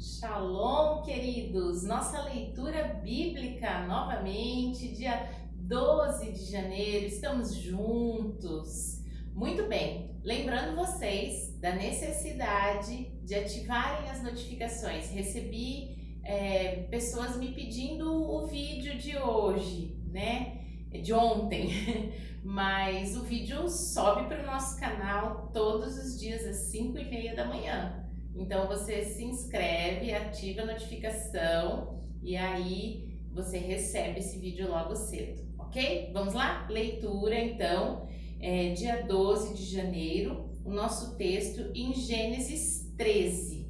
Shalom, queridos! Nossa leitura bíblica novamente, dia 12 de janeiro, estamos juntos. Muito bem, lembrando vocês da necessidade de ativarem as notificações. Recebi pessoas me pedindo o vídeo de hoje, né? De ontem, mas o vídeo sobe para o nosso canal todos os dias às 5h30 da manhã. Então você se inscreve, ativa a notificação e aí você recebe esse vídeo logo cedo, ok? Vamos lá? Leitura então, dia 12 de janeiro, o nosso texto em Gênesis 13.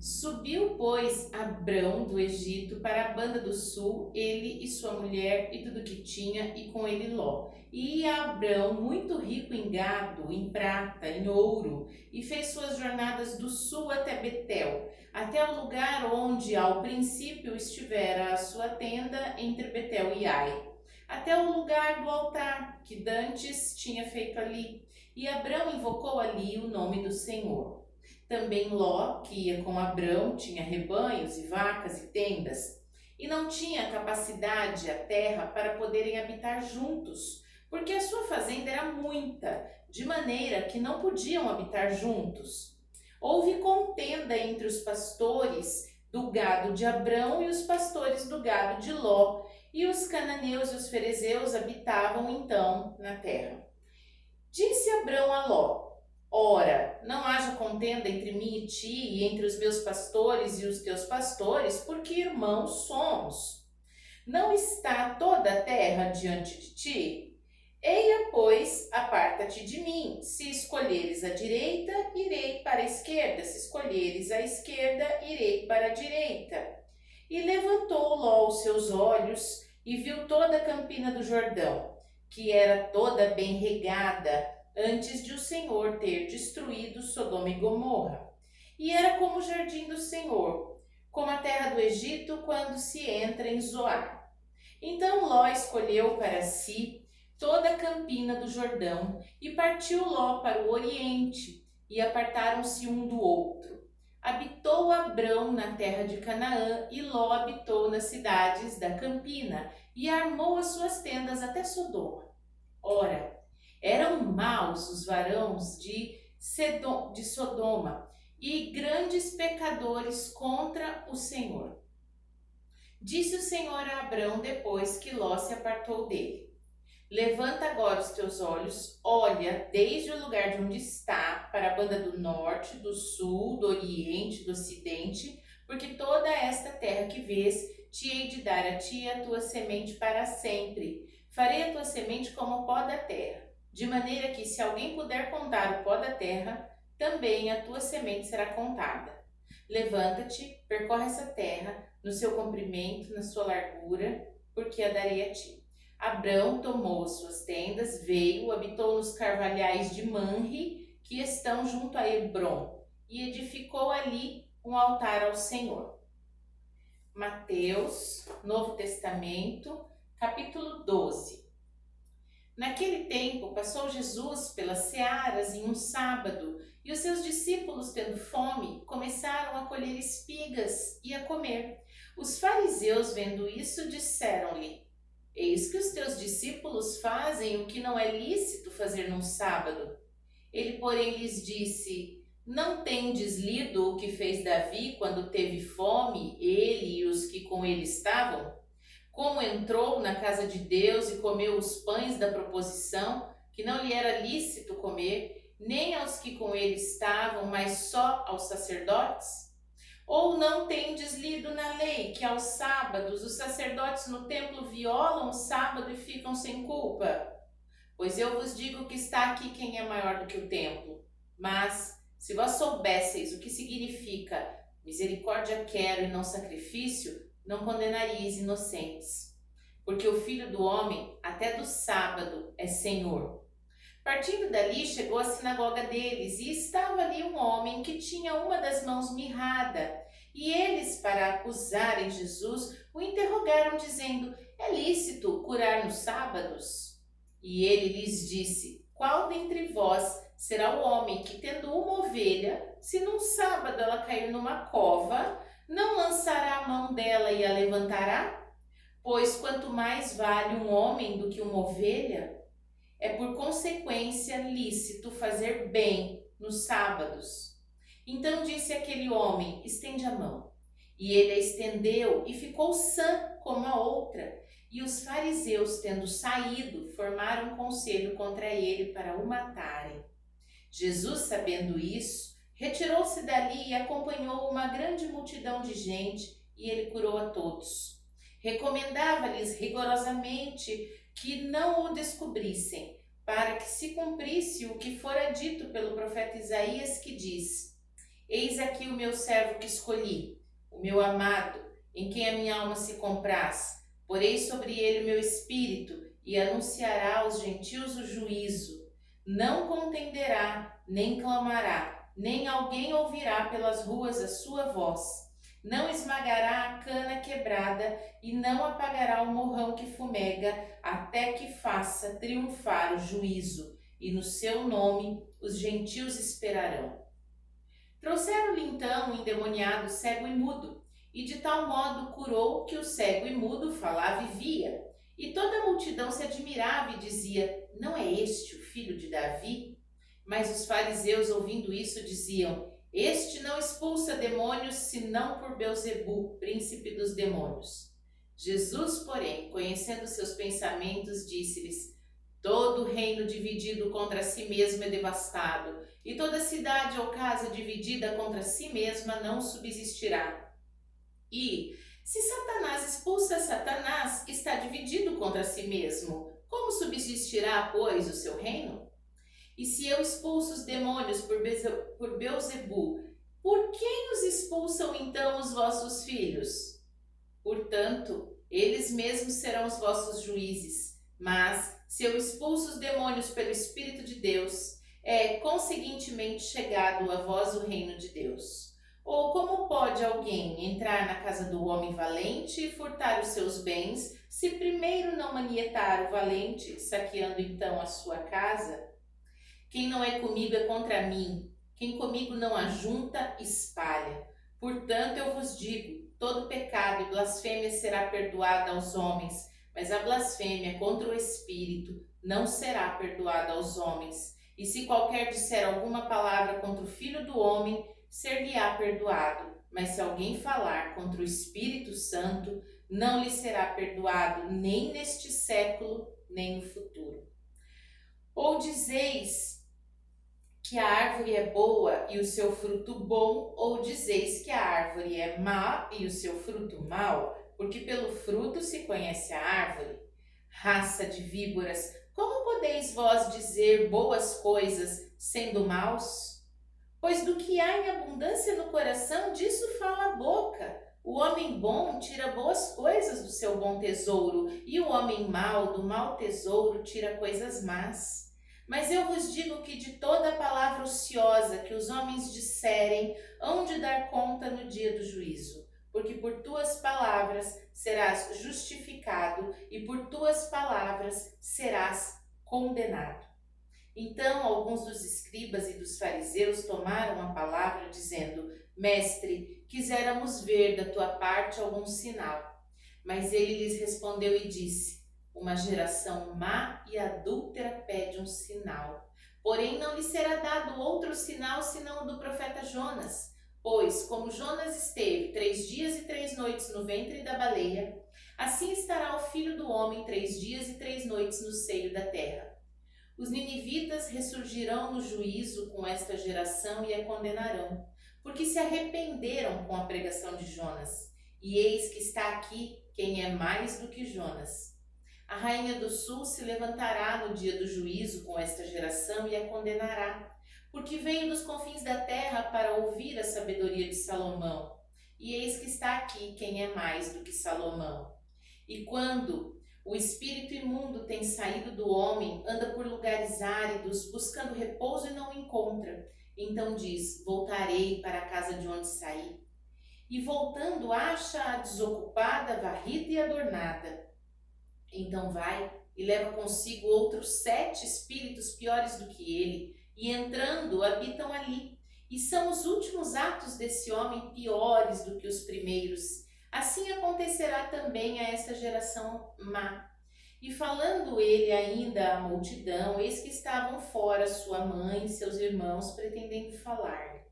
Subiu, pois, Abrão do Egito para a banda do sul, ele e sua mulher e tudo que tinha, e com ele Ló. E ia Abrão muito rico em gado, em prata, em ouro, e fez suas jornadas do sul até Betel, até o lugar onde ao princípio estivera a sua tenda entre Betel e Ai, até o lugar do altar que dantes tinha feito ali. E Abrão invocou ali o nome do Senhor. Também Ló, que ia com Abrão, tinha rebanhos e vacas e tendas, e não tinha capacidade a terra para poderem habitar juntos, porque a sua fazenda era muita, de maneira que não podiam habitar juntos. Houve contenda entre os pastores do gado de Abrão e os pastores do gado de Ló, e os cananeus e os ferezeus habitavam então na terra. Disse Abrão a Ló: Ora, não haja contenda entre mim e ti, e entre os meus pastores e os teus pastores, porque irmãos somos. Não está toda a terra diante de ti? Eia, pois, aparta-te de mim. Se escolheres a direita, irei para a esquerda. Se escolheres a esquerda, irei para a direita. E levantou Ló os seus olhos e viu toda a campina do Jordão, que era toda bem regada, antes de o Senhor ter destruído Sodoma e Gomorra. E era como o jardim do Senhor, como a terra do Egito quando se entra em Zoar. Então Ló escolheu para si toda a campina do Jordão e partiu Ló para o oriente, e apartaram-se um do outro. Habitou Abrão na terra de Canaã, e Ló habitou nas cidades da campina, e armou as suas tendas até Sodoma. Ora, eram maus os varões de Sodoma e grandes pecadores contra o Senhor. Disse o Senhor a Abrão depois que Ló se apartou dele: Levanta agora os teus olhos, olha desde o lugar de onde está para a banda do norte, do sul, do oriente, do ocidente, porque toda esta terra que vês te hei de dar a ti e a tua semente para sempre. Farei a tua semente como o pó da terra, de maneira que, se alguém puder contar o pó da terra, também a tua semente será contada. Levanta-te, percorre essa terra, no seu comprimento, na sua largura, porque a darei a ti. Abrão tomou as suas tendas, veio, habitou nos carvalhais de Manre, que estão junto a Hebrom, e edificou ali um altar ao Senhor. Mateus, Novo Testamento, capítulo 12. Naquele tempo, passou Jesus pelas searas em um sábado, e os seus discípulos, tendo fome, começaram a colher espigas e a comer. Os fariseus, vendo isso, disseram-lhe: Eis que os teus discípulos fazem o que não é lícito fazer num sábado. Ele, porém, lhes disse: Não tendes lido o que fez Davi quando teve fome, ele e os que com ele estavam? Como entrou na casa de Deus e comeu os pães da proposição, que não lhe era lícito comer, nem aos que com ele estavam, mas só aos sacerdotes? Ou não tendes lido na lei que aos sábados os sacerdotes no templo violam o sábado e ficam sem culpa? Pois eu vos digo que está aqui quem é maior do que o templo. Mas, se vós soubesseis o que significa misericórdia quero e não sacrifício, não condenaríeis inocentes. Porque o Filho do Homem, até do sábado, é Senhor. Partindo dali, chegou à sinagoga deles, e estava ali um homem que tinha uma das mãos mirrada. E eles, para acusarem Jesus, o interrogaram, dizendo: É lícito curar nos sábados? E ele lhes disse: Qual dentre vós será o homem que, tendo uma ovelha, se num sábado ela cair numa cova, não lançará a mão dela e a levantará? Pois quanto mais vale um homem do que uma ovelha, é por consequência lícito fazer bem nos sábados. Então disse aquele homem: estende a mão. E ele a estendeu e ficou sã como a outra. E os fariseus, tendo saído, formaram um conselho contra ele para o matarem. Jesus, sabendo isso, retirou-se dali e acompanhou uma grande multidão de gente, e ele curou a todos. Recomendava-lhes rigorosamente que não o descobrissem, para que se cumprisse o que fora dito pelo profeta Isaías, que diz: eis aqui o meu servo que escolhi, o meu amado, em quem a minha alma se compraz. Porei sobre ele o meu espírito, e anunciará aos gentios o juízo. Não contenderá, nem clamará, nem alguém ouvirá pelas ruas a sua voz. Não esmagará a cana quebrada e não apagará o morrão que fumega, até que faça triunfar o juízo, e no seu nome os gentios esperarão. Trouxeram-lhe então o endemoniado cego e mudo, e de tal modo curou que o cego e mudo falava e via. E toda a multidão se admirava e dizia: não é este o filho de Davi? Mas os fariseus, ouvindo isso, diziam: este não expulsa demônios, senão por Belzebu, príncipe dos demônios. Jesus, porém, conhecendo seus pensamentos, disse-lhes: todo reino dividido contra si mesmo é devastado, e toda cidade ou casa dividida contra si mesma não subsistirá. E, se Satanás expulsa Satanás, está dividido contra si mesmo. Como subsistirá, pois, o seu reino? E se eu expulso os demônios por Belzebu, por quem os expulsam então os vossos filhos? Portanto, eles mesmos serão os vossos juízes. Mas, se eu expulso os demônios pelo Espírito de Deus, é conseguintemente chegado a vós o reino de Deus. Ou como pode alguém entrar na casa do homem valente e furtar os seus bens, se primeiro não manietar o valente, saqueando então a sua casa? Quem não é comigo é contra mim, quem comigo não ajunta, espalha. Portanto, eu vos digo, todo pecado e blasfêmia será perdoada aos homens, mas a blasfêmia contra o Espírito não será perdoada aos homens. E se qualquer disser alguma palavra contra o Filho do Homem, ser-lhe-á perdoado. Mas se alguém falar contra o Espírito Santo, não lhe será perdoado nem neste século, nem no futuro. Ou dizeis que a árvore é boa e o seu fruto bom, ou dizeis que a árvore é má e o seu fruto mau, porque pelo fruto se conhece a árvore. Raça de víboras, como podeis vós dizer boas coisas, sendo maus? Pois do que há em abundância no coração, disso fala a boca. O homem bom tira boas coisas do seu bom tesouro, e o homem mau do mau tesouro tira coisas más. Mas eu vos digo que de toda palavra ociosa que os homens disserem, hão de dar conta no dia do juízo. Porque por tuas palavras serás justificado, e por tuas palavras serás condenado. Então alguns dos escribas e dos fariseus tomaram a palavra, dizendo: Mestre, quiséramos ver da tua parte algum sinal. Mas ele lhes respondeu e disse: uma geração má e adúltera pede um sinal. Porém não lhe será dado outro sinal senão o do profeta Jonas. Pois, como Jonas esteve 3 dias e 3 noites no ventre da baleia, assim estará o Filho do Homem 3 dias e 3 noites no seio da terra. Os ninivitas ressurgirão no juízo com esta geração e a condenarão, porque se arrependeram com a pregação de Jonas. E eis que está aqui quem é mais do que Jonas. A rainha do sul se levantará no dia do juízo com esta geração e a condenará, porque veio dos confins da terra para ouvir a sabedoria de Salomão. E eis que está aqui quem é mais do que Salomão. E quando o espírito imundo tem saído do homem, anda por lugares áridos, buscando repouso e não o encontra. Então diz: voltarei para a casa de onde saí. E voltando, acha-a desocupada, varrida e adornada. Então vai e leva consigo outros 7 espíritos piores do que ele, e entrando habitam ali. E são os últimos atos desse homem piores do que os primeiros. Assim acontecerá também a esta geração má. E falando ele ainda à multidão, eis que estavam fora sua mãe e seus irmãos, pretendendo falar-lhe.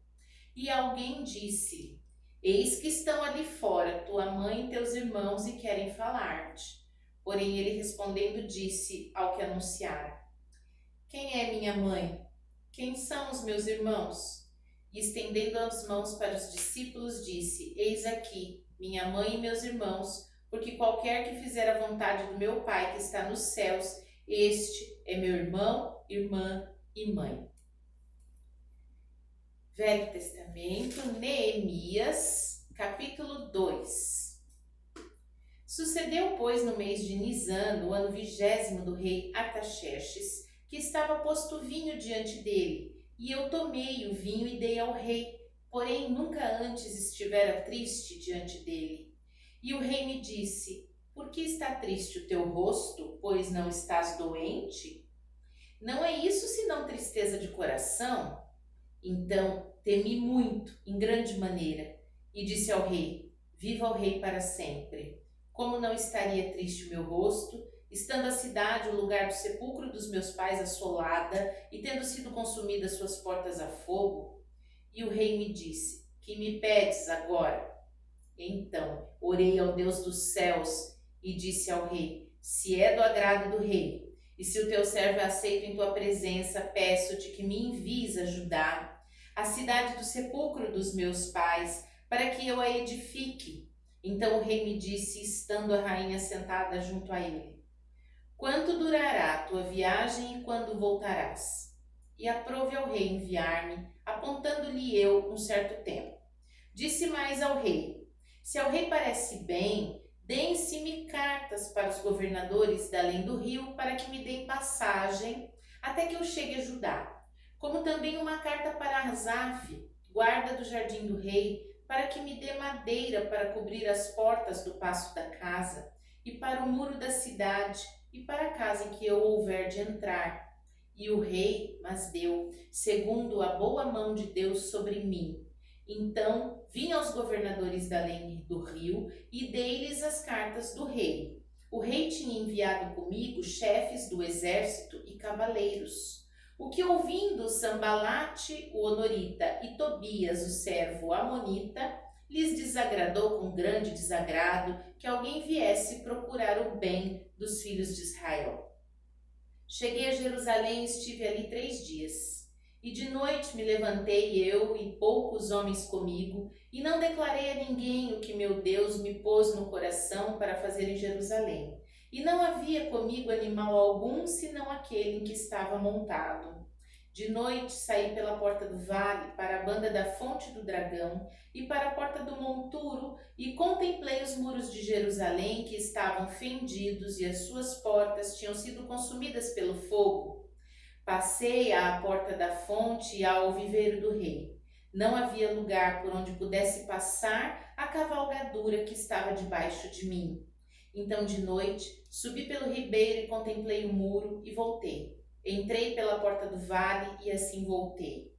E alguém disse: Eis que estão ali fora tua mãe e teus irmãos e querem falar-te. Porém ele respondendo disse ao que anunciara: Quem é minha mãe? Quem são os meus irmãos? E estendendo as mãos para os discípulos, disse: Eis aqui minha mãe e meus irmãos, porque qualquer que fizer a vontade do meu Pai que está nos céus, este é meu irmão, irmã e mãe. Velho Testamento, Neemias, capítulo 2. Sucedeu, pois, no mês de Nisan, no ano 20º do rei Artaxerxes, que estava posto vinho diante dele, e eu tomei o vinho e dei ao rei, porém nunca antes estivera triste diante dele. E o rei me disse: Por que está triste o teu rosto, pois não estás doente? Não é isso senão tristeza de coração? Então temi muito, em grande maneira, e disse ao rei: Viva o rei para sempre. Como não estaria triste o meu rosto, estando a cidade, o lugar do sepulcro dos meus pais, assolada, e tendo sido consumidas suas portas a fogo? E o rei me disse: Que me pedes agora? Então orei ao Deus dos céus e disse ao rei: Se é do agrado do rei, e se o teu servo é aceito em tua presença, peço-te que me envies a Judá, a cidade do sepulcro dos meus pais, para que eu a edifique. Então o rei me disse, estando a rainha sentada junto a ele: Quanto durará a tua viagem e quando voltarás? E aprove ao rei enviar-me, apontando-lhe eu um certo tempo. Disse mais ao rei: Se ao rei parece bem, deem-se-me cartas para os governadores da além do rio, para que me deem passagem até que eu chegue a Judá, como também uma carta para Asaf, guarda do jardim do rei, para que me dê madeira para cobrir as portas do paço da casa, e para o muro da cidade, e para a casa em que eu houver de entrar. E o rei mas deu, segundo a boa mão de Deus sobre mim. Então vim aos governadores da além do rio e dei-lhes as cartas do rei. O rei tinha enviado comigo chefes do exército e cavaleiros. O que ouvindo Sambalate, o honorita, e Tobias, o servo amonita, lhes desagradou com grande desagrado que alguém viesse procurar o bem dos filhos de Israel. Cheguei a Jerusalém e estive ali 3 dias. E de noite me levantei eu e poucos homens comigo, e não declarei a ninguém o que meu Deus me pôs no coração para fazer em Jerusalém. E não havia comigo animal algum, senão aquele em que estava montado. De noite saí pela porta do vale, para a banda da fonte do dragão, e para a porta do monturo, e contemplei os muros de Jerusalém, que estavam fendidos, e as suas portas tinham sido consumidas pelo fogo. Passei à porta da fonte e ao viveiro do rei. Não havia lugar por onde pudesse passar a cavalgadura que estava debaixo de mim. Então de noite subi pelo ribeiro e contemplei o muro e voltei. Entrei pela porta do vale e assim voltei.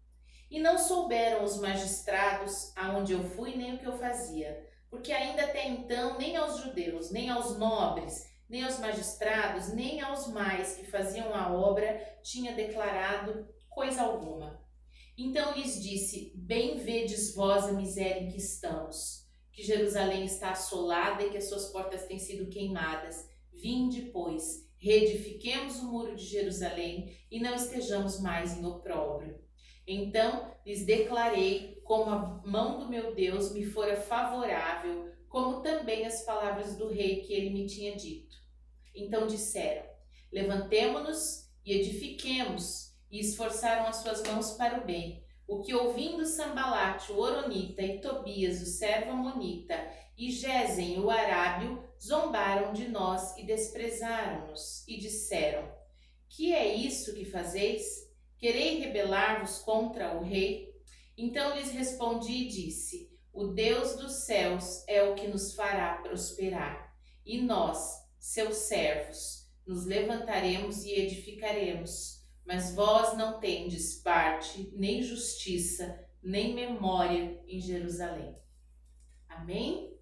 E não souberam os magistrados aonde eu fui nem o que eu fazia, porque ainda até então nem aos judeus, nem aos nobres, nem aos magistrados, nem aos mais que faziam a obra tinha declarado coisa alguma. Então lhes disse: Bem vedes vós a miséria em que estamos, que Jerusalém está assolada e que as suas portas têm sido queimadas. Vinde, pois, reedifiquemos o muro de Jerusalém e não estejamos mais em opróbrio. Então lhes declarei como a mão do meu Deus me fora favorável, como também as palavras do rei que ele me tinha dito. Então disseram: Levantemo-nos e edifiquemos, e esforçaram as suas mãos para o bem. O que ouvindo Sambalate, o horonita, e Tobias, o servo amonita, e Gesem, o arábio, zombaram de nós e desprezaram-nos, e disseram: Que é isso que fazeis? Querei rebelar-vos contra o rei? Então lhes respondi e disse: O Deus dos céus é o que nos fará prosperar, e nós, seus servos, nos levantaremos e edificaremos, mas vós não tendes parte, nem justiça, nem memória em Jerusalém. Amém?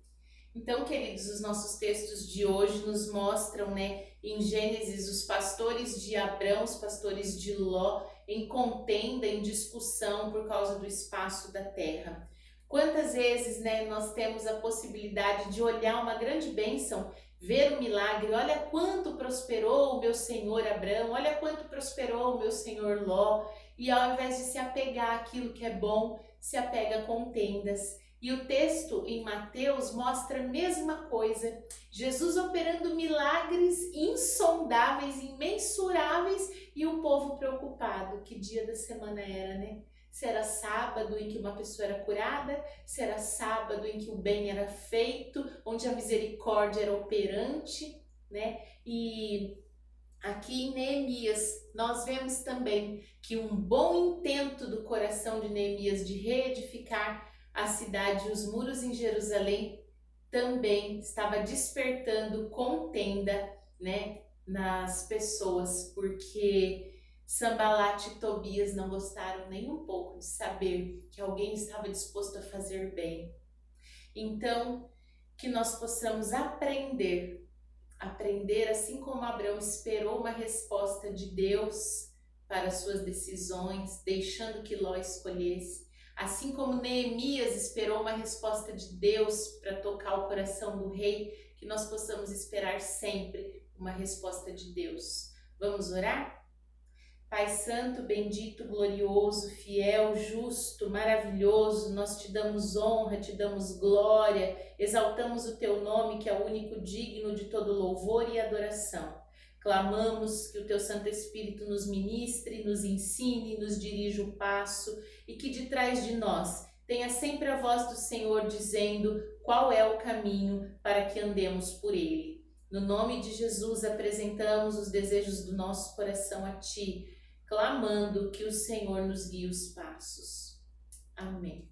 Então, queridos, os nossos textos de hoje nos mostram, em Gênesis, os pastores de Abrão, os pastores de Ló, em contenda, em discussão por causa do espaço da terra. Quantas vezes, nós temos a possibilidade de olhar uma grande bênção, ver o milagre, olha quanto prosperou o meu senhor Abrão, olha quanto prosperou o meu senhor Ló, e ao invés de se apegar àquilo que é bom, se apega a contendas. E o texto em Mateus mostra a mesma coisa. Jesus operando milagres insondáveis, imensuráveis, e o povo preocupado. Que dia da semana era, Se era sábado em que uma pessoa era curada, se era sábado em que o bem era feito, onde a misericórdia era operante, E aqui em Neemias, nós vemos também que um bom intento do coração de Neemias de reedificar a cidade e os muros em Jerusalém também estava despertando contenda, nas pessoas, porque Sanbalat e Tobias não gostaram nem um pouco de saber que alguém estava disposto a fazer bem. Então, que nós possamos aprender assim como Abraão esperou uma resposta de Deus para suas decisões, deixando que Ló escolhesse, assim como Neemias esperou uma resposta de Deus para tocar o coração do rei, que nós possamos esperar sempre uma resposta de Deus. Vamos orar? Pai Santo, bendito, glorioso, fiel, justo, maravilhoso, nós te damos honra, te damos glória, exaltamos o teu nome, que é o único digno de todo louvor e adoração. Clamamos que o teu Santo Espírito nos ministre, nos ensine, nos dirija o passo e que de trás de nós tenha sempre a voz do Senhor dizendo qual é o caminho para que andemos por ele. No nome de Jesus apresentamos os desejos do nosso coração a ti, clamando que o Senhor nos guie os passos. Amém.